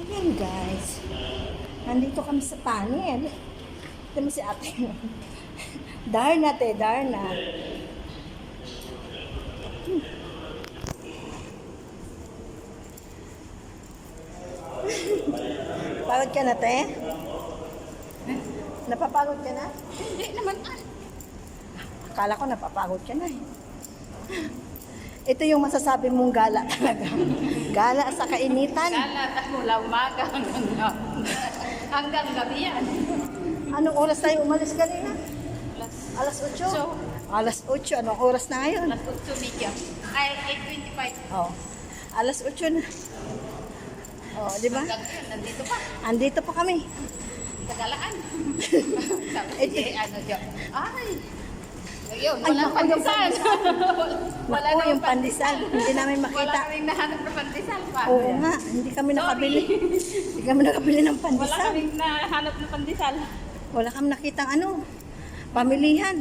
Ayan guys, nandito kami sa tunnel. Ito mo si ate. Darna te, Darna. Pagod ka na te? Napapagod ka na? Hindi naman. Akala ko napapagod ka na eh. Ito yung masasabi mong gala talaga. Gala sa kainitan. Lalatas mula umaga hanggang gabi yan. Anong oras tayo umalis kanina? Alas Alas 8? So, Alas 8. Anong oras na ngayon? alas 8 media. Ay, 8:25. Oh. Alas 8 na. Oh, di ba? Hanggang yun, nandito pa. Andito pa kami. Sa galaan. Sabi Ito. si ano dyan. Ay. Ayun, Ay, walang naku, yung pandesal. Wala Naku, nang yung pandesal. Hindi namin Wala makita. kaming nahanap na pandesal pa. Oo nga, hindi kami nakabili. Hindi kami nakabili ng Wala pandesal. kaming nahanap na pandesal. Wala kami nakitang ano, pamilihan.